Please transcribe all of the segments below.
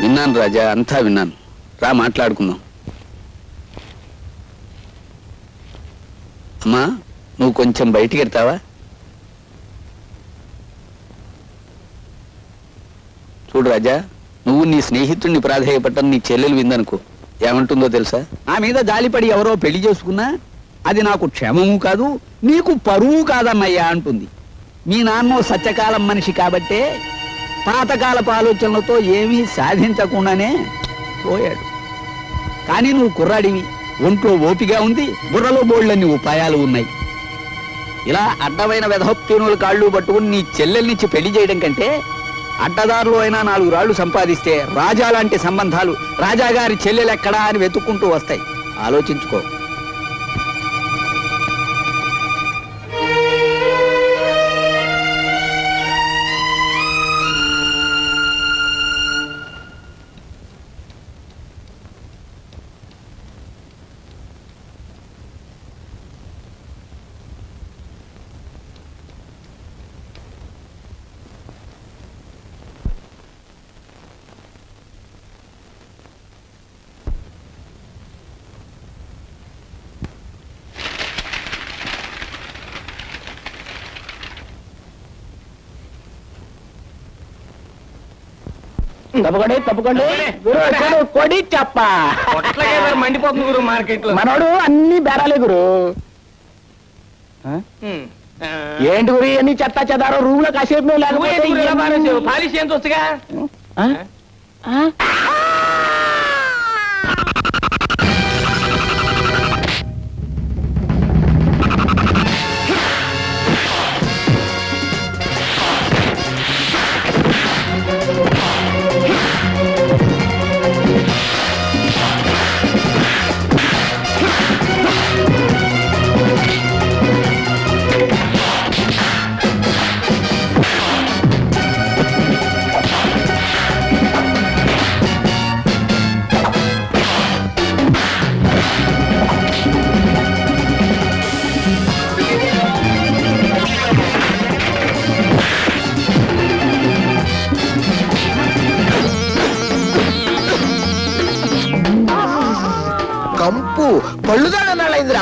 విన్నాను రాజా, అంతా విన్నాను. రా మాట్లాడుకుందాం. అమ్మా, నువ్వు కొంచెం బయటికి వెళ్తావా? చూడు రాజా, నువ్వు నీ స్నేహితుడిని ప్రాధేయపట్టం నీ చెల్లెలు విందనుకో, ఏమంటుందో తెలుసా? నా మీద జాలిపడి ఎవరో పెళ్లి చేసుకున్నా అది నాకు క్షేమము కాదు, నీకు పరువు కాదన్నయ్యా అంటుంది. మీ నాన్న సత్యకాలం మనిషి కాబట్టే పాతకాలపు ఆలోచనలతో ఏమీ సాధించకుండానే పోయాడు. కానీ నువ్వు కుర్రాడివి, ఒంట్లో ఓపిగా ఉంది, బుర్రలో బోళ్ళన్ని ఉపాయాలు ఉన్నాయి. ఇలా అడ్డమైన వెధప్తీనుల కాళ్ళు పట్టుకుని నీ చెల్లెల్నిచ్చి పెళ్లి చేయడం కంటే అడ్డదారులో అయినా 4 రాళ్లు సంపాదిస్తే రాజా లాంటి సంబంధాలు రాజాగారి చెల్లెలెక్కడా అని వెతుక్కుంటూ వస్తాయి. ఆలోచించుకో. తప్పకండి తప్పకండి. కొడి చెప్ప మండిపోతుంది గురు మార్కెట్ లో. మనోడు అన్ని బేరాలే గురు. ఏంటి గురి అన్ని చెత్త చెదారో రూమ్ లో కాసేపు లేకపోతే పాలిష్ ఎంత వస్తుగా. కంపు పళ్ళుదాడన్నాళ్ళైందిరా.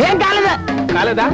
ఏం కాలేదా?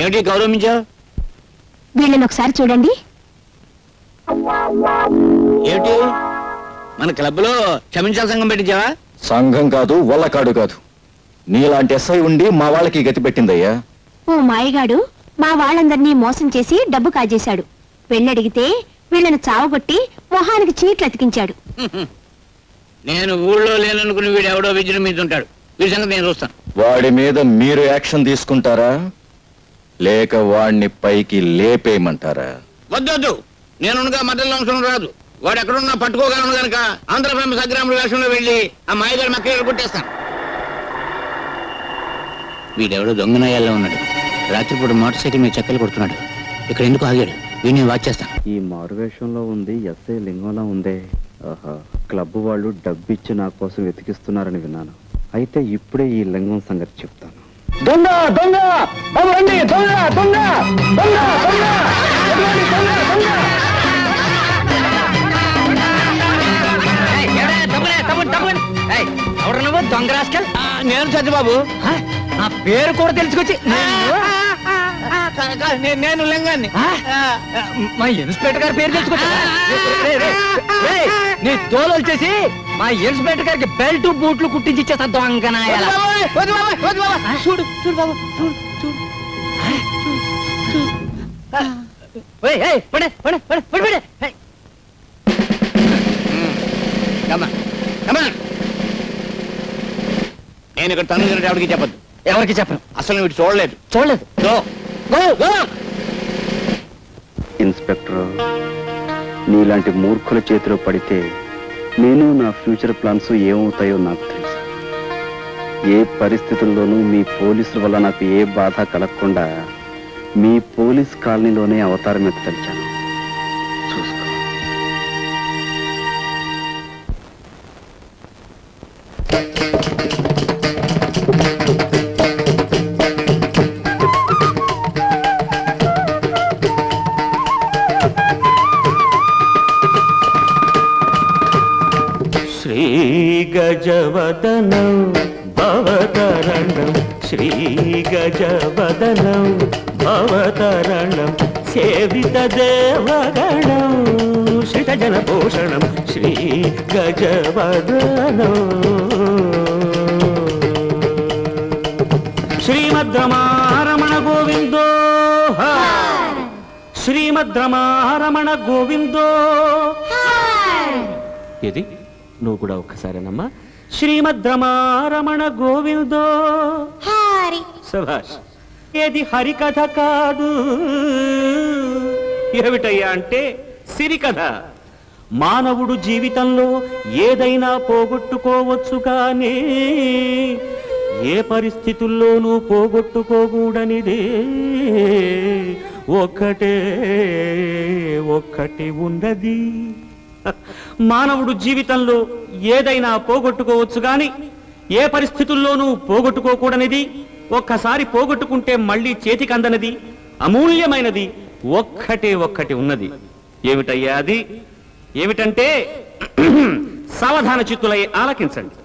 ఏమిటి గౌరవించావు? వీళ్ళని ఒకసారి చూడండి. ఏమిటి మన క్లబ్ లో క్షమించాల సంఘం పెట్టించావా? సంఘం కాదు, వల్లకాడు కాదు. నీలాంటి ఎస్ఐ ఉండి మా వాళ్ళకి గతి పెట్టిందయ్యా. ఓ మాయగాడు మా వాళ్ళందరినీ మోసం చేసి డబ్బు కాజేశాడు. పెళ్ళడిగితే వీళ్ళని చావగొట్టి మొహానికి చీట్లు అతికించాడు. నేను ఊళ్ళో లేననుకుని వీడు ఎవడో విజృంభించుంటాడు. వీడి సంగతి నేను చూస్తాను. వాడి మీద మీరు యాక్షన్ తీసుకుంటారా లేక వాడిని పైకి లేపేయమంటారా? వద్దొద్దు, నేనుగా మధ్యలో అవసరం రాదు. వాడు ఎక్కడున్నా పట్టుకోగలను గనక ఆంధ్ర ఫేమస్ అగ్రాముల వేషంలో వెళ్ళి ఆ మాయగారి మక్కలు కొట్టేస్తాను. వీడెవడో దొంగనయ్యాల్లో ఉన్నాడు. రాత్రిపూట మోటార్ సైకిల్ మీద చెక్కలు కొడుతున్నాడు. ఇక్కడ ఎందుకు ఆగాడు? వీడిని వాచ్ చేస్తాను. ఈ మారువేషంలో ఉంది ఎస్ఐ లింగంలా ఉందే. ఆహా, క్లబ్ వాళ్ళు డబ్బిచ్చి నా కోసం వెతికిస్తున్నారని విన్నాను. అయితే ఇప్పుడే ఈ లింగం సంగతి చెప్తాను. దొంగ దొంగ బాబు రండి, దొంగ దొంగ దొంగ దొంగ దొంగ దొంగ. ఎవరు నువ్వు దొంగ రాస్కల్? నేను సత్యబాబు. నా పేరు కూడా తెలుసుకొచ్చి నేను లింగాన్ని. మా ఇన్స్పెక్టర్ గారి పేరు తెలుసుకొచ్చి నీ తోలు వచ్చేసి మా ఇన్స్పెక్టర్ గారికి బెల్ట్ బూట్లు కుట్టించి ఇచ్చేస్తా దొంగనాయాల. చూడు చూడు బాబు, చూడు చూడు. నేను ఇక్కడ తను ఎవరికి చెప్పద్దు. ఎవరికి చెప్పను. అసలు వీడు చూడలేదు. చూడలేదు. ఇన్స్పెక్టర్, నీలాంటి మూర్ఖుల చేతిలో పడితే నేను నా ఫ్యూచర్ ప్లాన్స్ ఏమవుతాయో నాకు తెలుసు. ఏ పరిస్థితుల్లోనూ మీ పోలీసుల వల్ల నాకు ఏ బాధ కలగకుండా మీ పోలీస్ కాలనీలోనే అవతారం ఎత్తలిచాను. చూసుకో. శ్రీ గజవదనం భవతరణం, శ్రీ గజవదనం భవతరణం, సేవిత దేవగణం శ్రితజన పోషణం, శ్రీ గజవదనం. శ్రీమద్రమారమణ గోవిందో, శ్రీమద్రమారమణ గోవిందో. ఇది నువ్వు కూడా ఒక్కసారేనమ్మా. శ్రీమద్రమారమణ గోవిందో. శభాష్. ఏది హరికథ కాదు. ఏమిటయ్యా అంటే సిరికథ. మానవుడు జీవితంలో ఏదైనా పోగొట్టుకోవచ్చు కానీ ఏ పరిస్థితుల్లోనూ పోగొట్టుకోకూడనిదే ఒక్కటి ఉన్నది. మానవుడు జీవితంలో ఏదైనా పోగొట్టుకోవచ్చు గాని ఏ పరిస్థితుల్లోనూ పోగొట్టుకోకూడనిది, ఒక్కసారి పోగొట్టుకుంటే మళ్ళీ చేతికి అందనది, అమూల్యమైనది ఒక్కటి ఉన్నది. ఏమిటయ్యా అది? ఏమిటంటే సావధాన చిత్తులై ఆలకించండి.